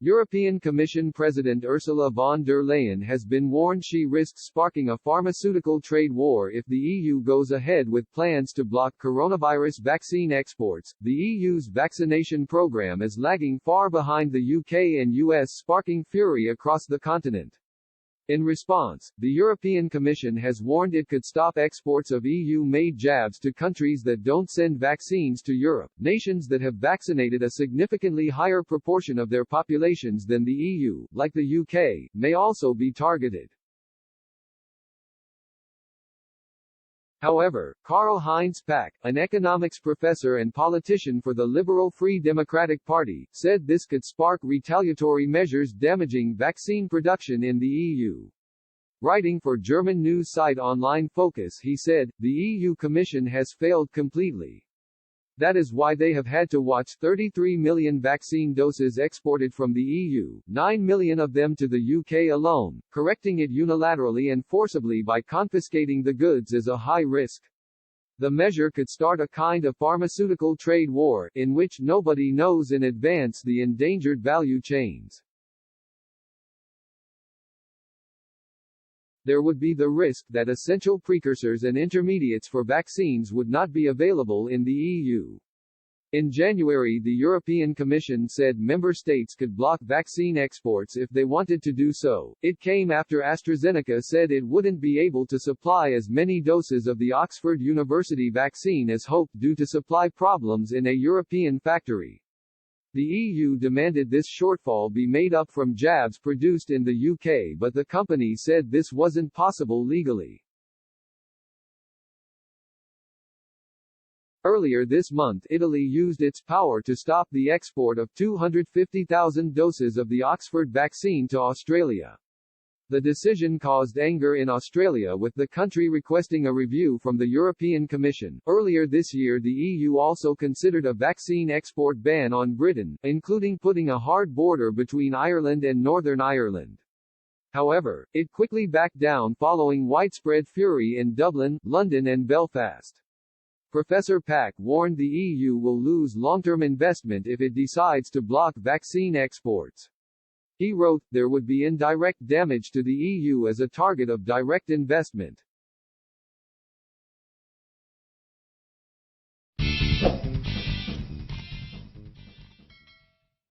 European Commission President Ursula von der Leyen has been warned she risks sparking a pharmaceutical trade war if the EU goes ahead with plans to block coronavirus vaccine exports. The EU's vaccination program is lagging far behind the UK and US, sparking fury across the continent. In response, the European Commission has warned it could stop exports of EU-made jabs to countries that don't send vaccines to Europe. Nations that have vaccinated a significantly higher proportion of their populations than the EU, like the UK, may also be targeted. However, Karl-Heinz Pack, an economics professor and politician for the Liberal Free Democratic Party, said this could spark retaliatory measures damaging vaccine production in the EU. Writing for German news site Online Focus, he said, "The EU Commission has failed completely. That is why they have had to watch 33 million vaccine doses exported from the EU, 9 million of them to the UK alone. Correcting it unilaterally and forcibly by confiscating the goods is a high risk. The measure could start a kind of pharmaceutical trade war, in which nobody knows in advance the endangered value chains. There would be the risk that essential precursors and intermediates for vaccines would not be available in the EU." In January, the European Commission said member states could block vaccine exports if they wanted to do so. It came after AstraZeneca said it wouldn't be able to supply as many doses of the Oxford University vaccine as hoped due to supply problems in a European factory. The EU demanded this shortfall be made up from jabs produced in the UK, but the company said this wasn't possible legally. Earlier this month, Italy used its power to stop the export of 250,000 doses of the Oxford vaccine to Australia. The decision caused anger in Australia, with the country requesting a review from the European Commission. Earlier this year, the EU also considered a vaccine export ban on Britain, including putting a hard border between Ireland and Northern Ireland. However, it quickly backed down following widespread fury in Dublin, London and Belfast. Professor Pack warned the EU will lose long-term investment if it decides to block vaccine exports. He wrote, "There would be indirect damage to the EU as a target of direct investment."